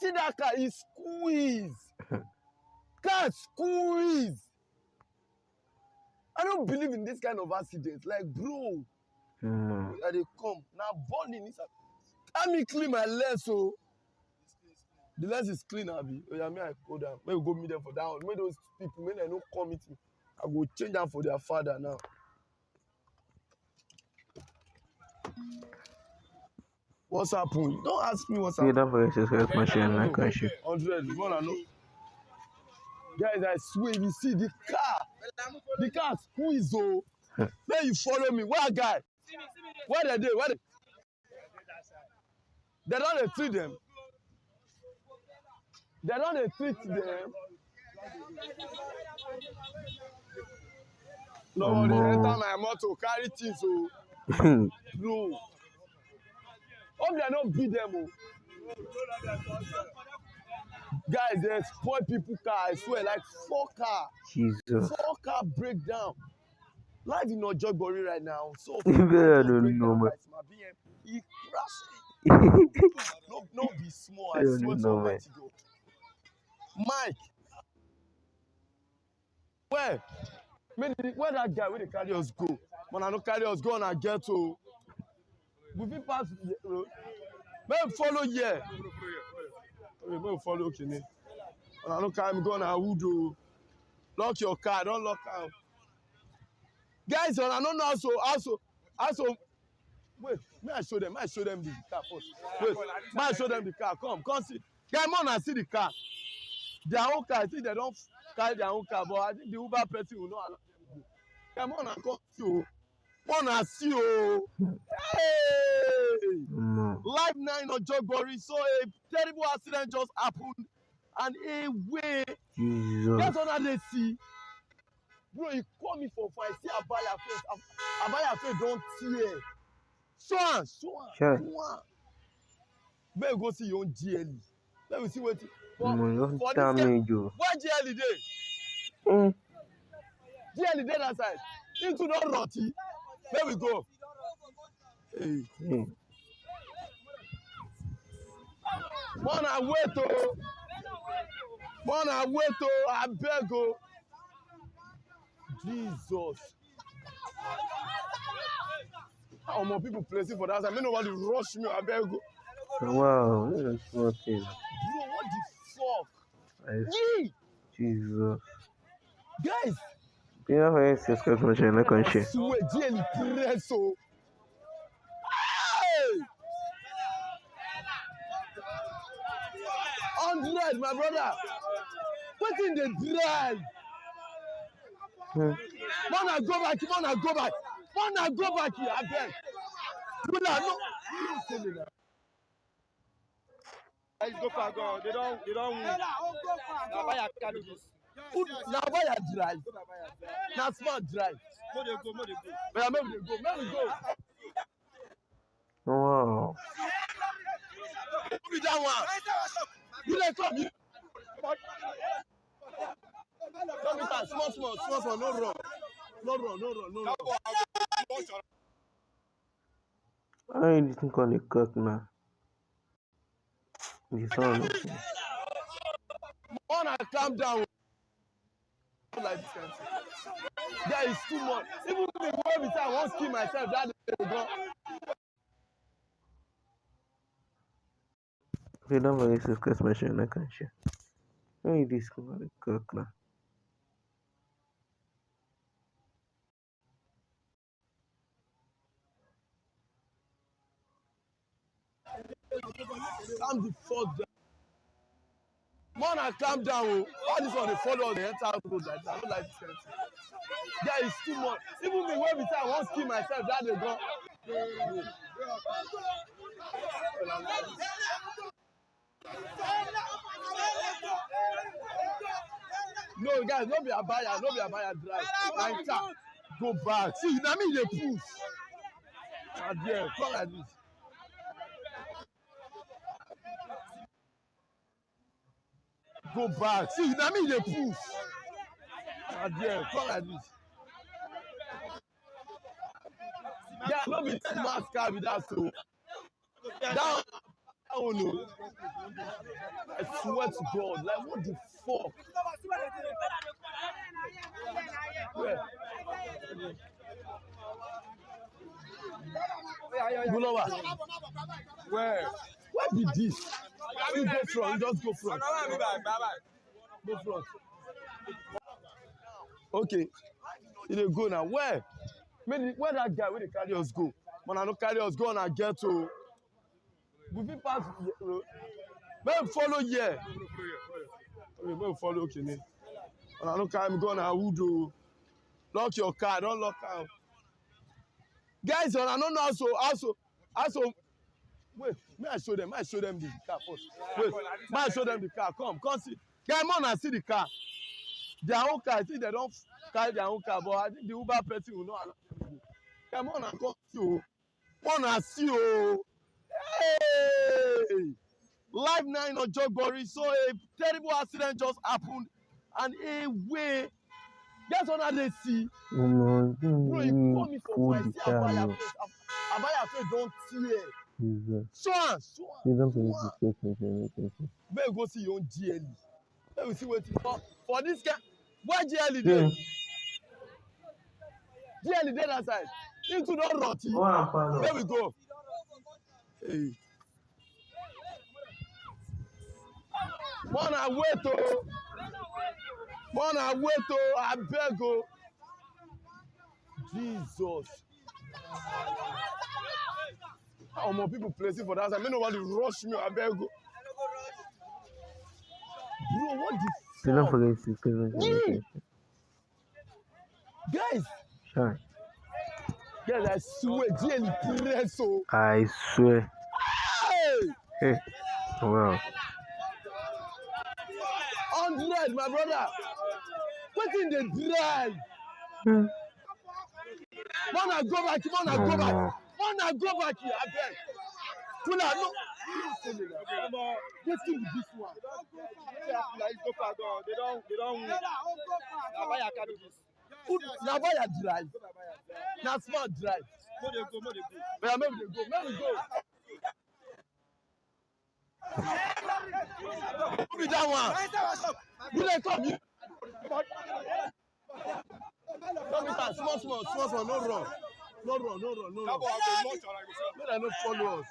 see that car? He squeeze. Car squeeze. I don't believe in this kind of accident. Like, bro, they come now. Bonding is. Let me clean my lens, so the lens is clean, Abi. Oh yeah, me I go down. May we go meet them for that one. May those people, may they don't come meet me. I go change them for their father now. What's happened? Don't ask me what's happened. Don't forget to subscribe my channel, like and share. 100, you wanna know? Guys, I swear, you see the car squeeze, oh. Then you follow me. Where guy? Where they? Where they? They don't treat them. They don't treat them. No, they enter my motor, carry things, oh. Bro. Hope they don't beat them, oh. Guys, they spoil people car. I swear, like 4 car. Jesus. 4 car breakdown. Life in Ojogbori right now. So I don't know, man. SmartBM, he crashed. No, be small. I swear to Almighty God. Mike, where that guy where they carry us go? Man, I don't carry us go and I get to. We fit pass the road. May we follow here. May we follow Kini. Man, I don't carry me go na Udo. Lock your car. Don't lock out. Guys, I don't know also. Wait, may I show them the car first. Wait, may I show them the car? Come see. Guys, man, I see the car. Their own car. I think they don't carry their own car, but I think the Uber person will not allow them to go. Come on, I come see you. Man, I see you. Hey! Live 9 on Ojogbori. So a terrible accident just happened, and away. That's what they see. Bro, he call me for fight. See Abaya face. Abaya face don't tear. Show on. May go see your own GLE. Let me see what. For this game, why GLE dey? GLE dey that side. Into no rotty. There we go. Hey. Man, I wait, I beg, oh. Jesus. How more people placing for that side? I mean, nobody rush me, I beg, oh. Wow, that's what it is. Bro, what the fuck? Jesus. Guys. Don't forget to subscribe to my channel, like and share. Swear, GLE press, oh. Hey! 100, my brother. What in the drive? Man, I go back here, I beg. Brother, no. Let's go for God. They don't win. Abaya carry this. Now Abaya drive. Now smart drive. More they go. Maybe they go. Wow. Who be that one? You let come. Come with small. No run. I ain't think on the cook now. The sound. Man, calm down. Like this kind of thing. There is too much. Even me, when I want to kill myself, that day go. Okay, don't forget to subscribe to my channel, like and share. Only this on the cook now. Calm the fuck down. Man, I calm down. All this one they follow the entire road like that. I don't like this kind of thing. There is too much. Even me, when I want to kill myself, that they go. No, guys, no be Abaya drive. Like that. Go back. See, now me they push. There, come like this. Go back. See, now me they push. There, come like this. Yeah, no be smart car with that so. That one no. I swear to God, like what the fuck? Where? Bulowa. Where? Where be this? You go front, you just go front. Go front. Okay. You dey go now. Where? Where that guy where they carry us go? Man, I don't carry us go on and get to. We fit pass road. May we follow here. Okay, may we follow okay. Man, I don't carry me go on and wood. Lock your car, don't lock out. Guys, I don't know also. Wait, may I show them the car first. Wait, may I show them the car? Come see. Guys, man, I see the car. Their own car. I think they don't carry their own car, but I think the Uber person will know. Come on and come see you. Come and see you. Hey! Live 9 on Jogbori. So a terrible accident just happened, and away. Guess what they see? Bro, you call me for fight. See Abaya face. Abaya face don't tear. Swan. You don't believe this question. May go see your own GLE. Let me see what for this guy. Why GLE there? GLE there that side. Into no rotty. There we go. Hey. Man, I wait oh. I beg oh. Jesus. How more people placing for that side? I don't want to rush me. I beg oh. Bro, what the fuck? Don't forget to subscribe. Guys. Sure. Guys, I swear, GLE press oh. I swear. Hey. Wow. 100, my brother. What in the drive? Wanna go back here, I beg. Pull out, no. Let's do this one. Go far, go. They don't. Abaya carry this. Abaya drive. Now smart drive. Where maybe they go. Who be that one? Who they come here? Small, no run. Let them not follow us.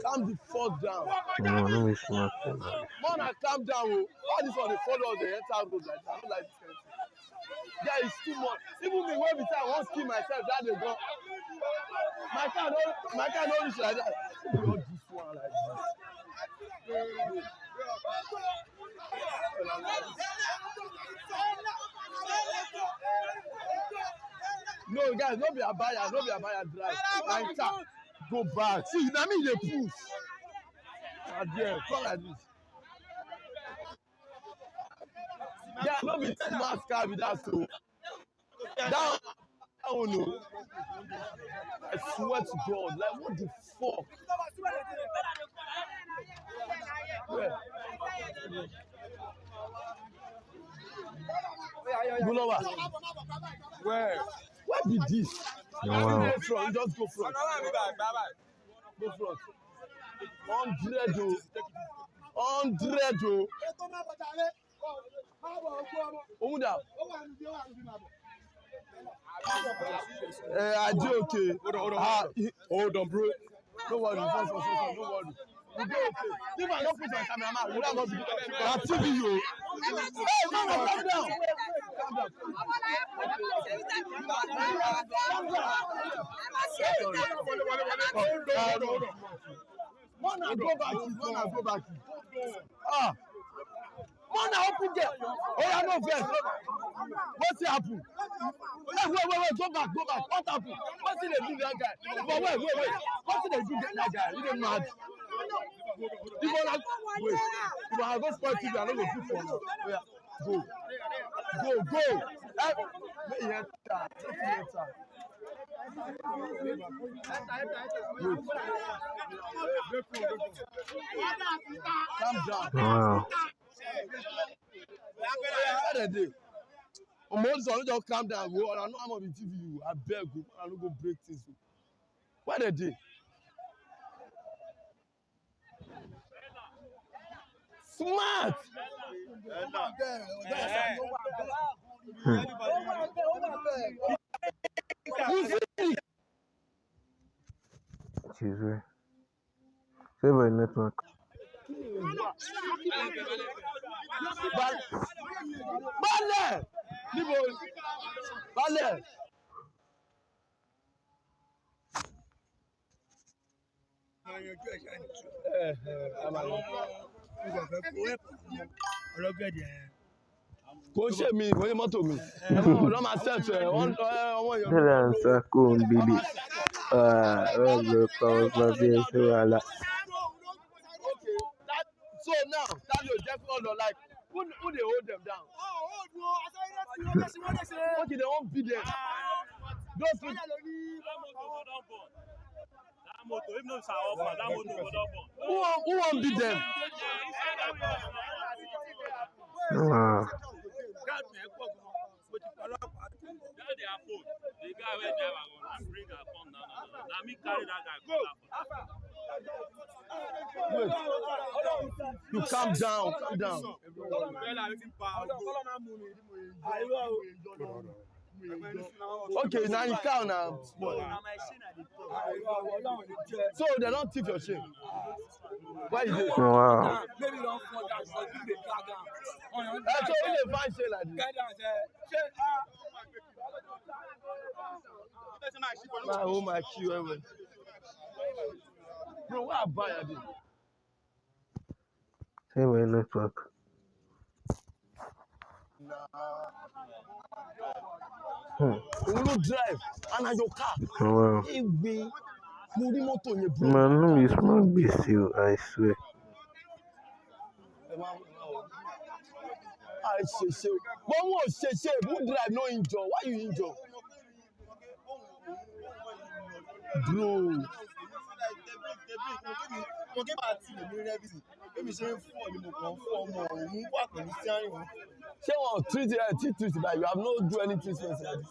Calm the fuck down. No, be smart. Man, I calm down. All this one they follow us, they enter road like that. I don't like this kind of thing. Yeah, it's too much. Even me when I want to kill myself, that they go. My car don't reach like that. Not this one like this. No, guys, no be Abaya drive. Like that. Go back. See, I mean they push. There, come like this. Yeah, no be smart car with that so. Down. I don't know. I swear to God, like what the fuck? Where? Bulowa. Where be this? Wow. You go front, you just go front. Go front. 100 oh. 100 oh. Omuda. I do okay. Hold on, bro. No worry, no worry. We go okay. If I don't put my camera, man, we don't go to TV you. Hey, man, calm down. Man, go back. Ah. Man, I open there. Oh, yeah, no verse. What's happened? Wait. Go back. What happened? What's they do that guy? But wait. What's they do that guy? He didn't mad. If I go spoil TV, I don't go do for now. Go. Calm down. Wow. Just calm down. I know I'm on the TV. I beg you. I don't go break things. Where the day? Smart. Jesus. Save my network. Peller. Peller. Kò ṣe mi, kò ṣe mọ́tò mi. Ọ̀dọ́ máa ṣẹ̀tù ẹ̀, wọ́n èèyàn. Tell her answer cool, baby. Okay, so now, that you just hold on, like, who they hold them down? Okay, they won't beat them. Those people. Who won't beat them? Wow. Wait. You calm down, calm down. Okay, now you calm now. So they don't thief your shit. Why is it? Wow. So when they find shit like this. Oh my Q. Bro, what Abaya did? Save my network. You will drive and at your car. Wow. Man, no be small beast you, I swear. But who drive no injure? Why you injure? Bro. Say one treat it like you have no do anything special.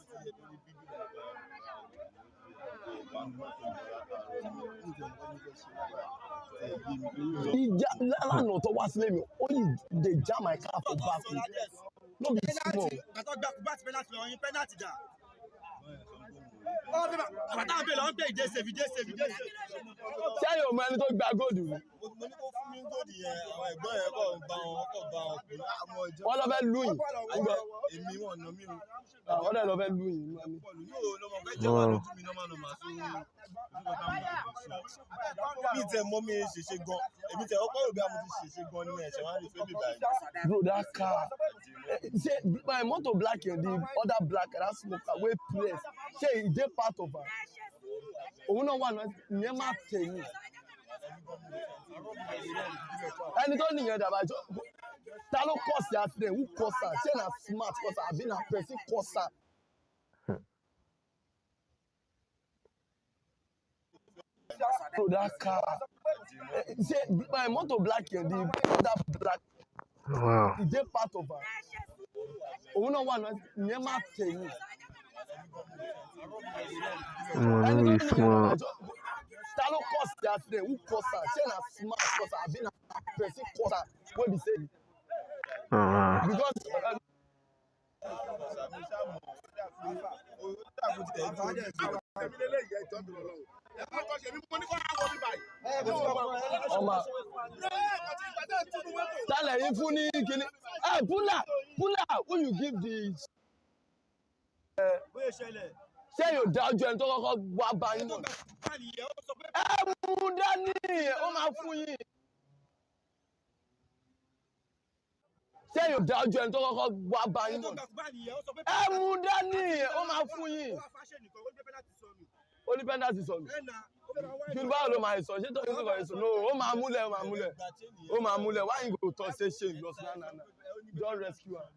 Lánàá tó wá sílé mi, ó yìí dey jam my car for back. No be small. Ṣé yóò mọ ẹni tó gba góòdù ni? Wọ́n lọ fẹ́ lù yín. Wọ́n lọ fẹ́ lù yín. Bro, that car. Say my motor black and the other black that smoker wey place. Say e dey part of am. Òun náà wà ní má tẹ̀yìn. Ẹni tó nìyẹn dàbà jọ. Ta ló cause the accident? Who cause am? Ṣé na smart cause am? Àbí na person cause am? Bro, that car. Say my motor black and the other black. Wow. E dey part of am. Òun náà wà ní má tẹ̀yìn. No be small. Ta ló cause the accident? Who cause am? Ṣé na smart cause am? Àbí na person cause am? Wey be say because tálẹ̀ yín fún ní kíní. Peller, who you give the. Ṣé yóò dájú ẹni tó kọ́kọ́ wá bá yín mọ̀? Mú dání, ó máa fún yín. Ṣé yóò dájú ẹni tó kọ́kọ́ wá bá yín mọ̀? Mú dání, ó máa fún yín. Ó ní pẹ́ńdàsì sọ̀rọ̀. Kí báwo ló máa sọ? Ṣé tó ń sọ̀rọ̀ èso? No, ó máa múlẹ̀. Why you go talk say shame just na. Don't rescue am.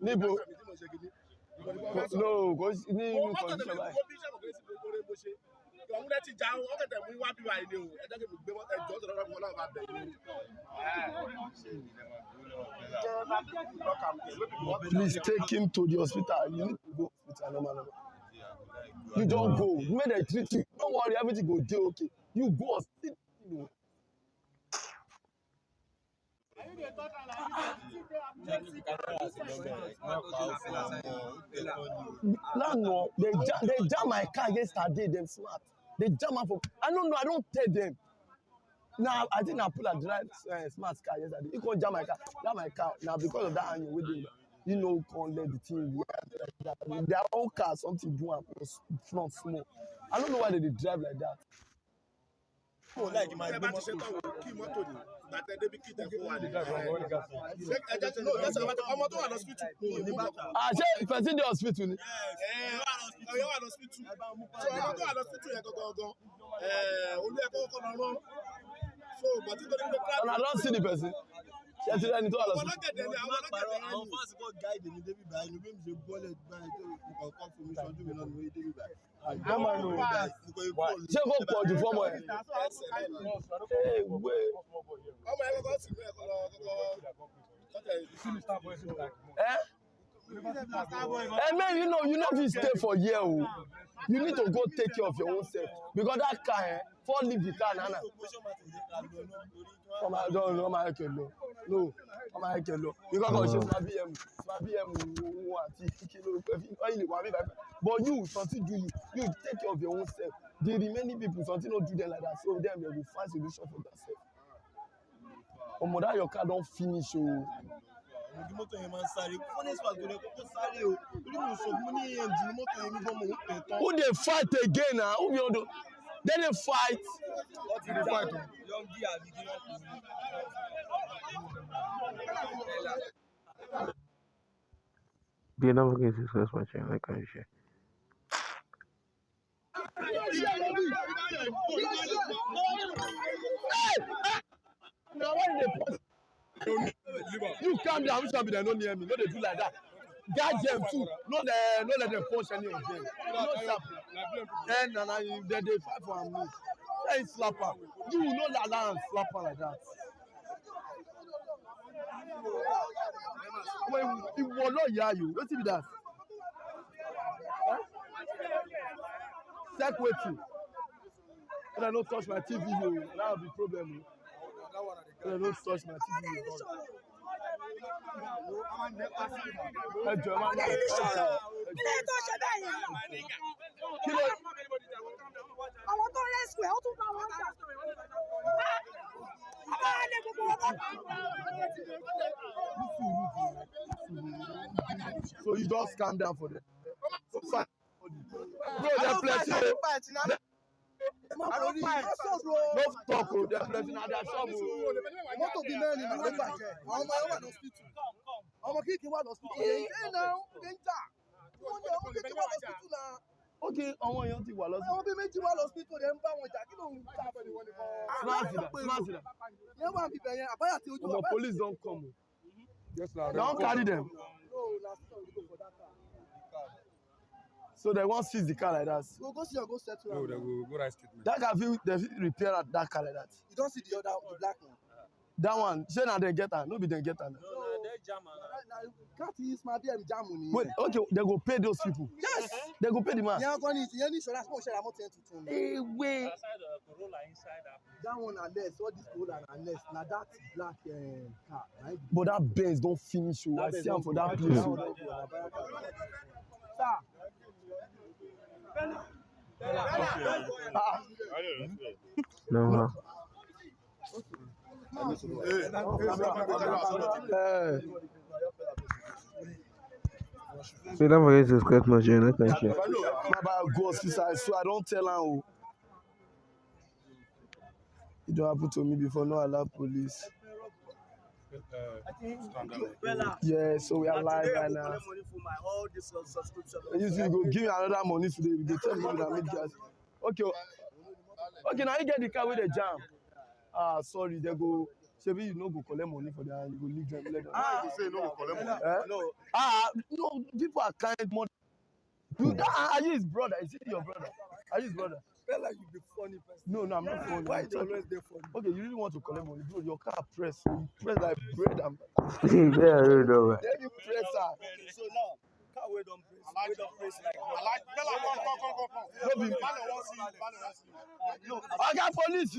Níbo? No, kò ní inú condition báyìí. Please take him to the hospital. You need to go to hospital. You don't go. Make them treat you. Don't worry, everything go dey okay. You go sit, you know. No, they jam my car yesterday. Them smart. They jam my for. I don't know. I don't tell them. Now I think I pull a drive smart car yesterday. You can't jam my car. Jam my car now because of that. And you with you know, can't let the thing. Their own car something do and front small. I don't know why they drive like that. Oh, like my key motor ni. That they be key for one. No, that's I'm not hospital. Ah, say person dey hospital ni. You are hospital. So I'm not hospital go. Only go run. So but you don't I don't see the person. Ṣé ti rẹ́ni tó wà lọ sí? Àwọn fans go guide me débi báyìí ní bí mo ṣe bọ́lẹ̀ báyìí tó kọ̀ fún mi ṣojú mi náà ní wọ́n débi báyìí. Ṣé kò pọ̀ jù fọ́mọ ẹ̀? Ọmọ ẹ̀ kọ́kọ́ sì fẹ́ man, you know if you stay for here, oh, you need to go take care of your own self because that car, fall leave the car, nana. Come on, don't no, come on, you got to show SmartBM, but you, something do you take care of your own self. The remaining people, something don't do them like that, so them they will find solution for themselves. Omoda, your car don't finish, oh. Who they fight again now? Who you do? Then they fight. What did they fight? They never get success machine like I share. You calm down, which one be there no near me? No, they do like that. Guard them too. No, let them punch any of them. No slap. Then they fight for me. Then slap her. You will not allow slap her like that. When it will not hear you, what's it that? Check waiting. When I don't touch my TV, that will be problem. When I don't touch my TV. So you just calm down for them. Bro, they're plenty. No talk, they're plenty now. They're shop. Moto be men in the back. I'm kiki wa hospital. Okay, àwọn èèyàn ti wà lọ sí. Àwọn bí méjì wà hospital dem bá wọn jà kí ló ń ta fẹ́ ni wọ́n ní kọ́. Smart. Yẹn wà bíbẹ̀ yẹn Abaya ti ojú ọba. Police don come. Yes, now. They don carry them. No, na still we go for that car. So they won't seize the car like that. We'll go see or go settle. No, they will go write statement. That car they repair that car like that. You don't see the black one. That one, say now they get her. No be they get her. No, they jam her. Can't use SmartBM jam money. Wait, okay, they go pay those people. Yes. They go pay the man. Yeah, going to any insurance. More share about 10 to 20. Hey, wait. That one unless all this Corolla unless now that black car. Right? But that Benz don't finish. Oh, I see him for that place. No. They never get success machine like I share. My ghost, so I don't tell her. It don't happen to me before. No allow police. Yeah, so we are live right now. You see, go give me another money today. They tell me that make gas. Okay, now you get the car with the jam. Sorry, they go. Maybe you no go collect money for that. You go leave them. Let them. You say no collect money. No. No. People are kind more. Are you his brother? Is it your brother? Are you his brother? Peller, you be funny person. No, I'm not funny. Why it's always there funny? Okay, you really want to collect money, bro? Your car press. You press like bread and. Yeah, I don't know. Then you press her. Okay, so now, car we don't praise like Peller, come. No be. Peller wants you. Oga police.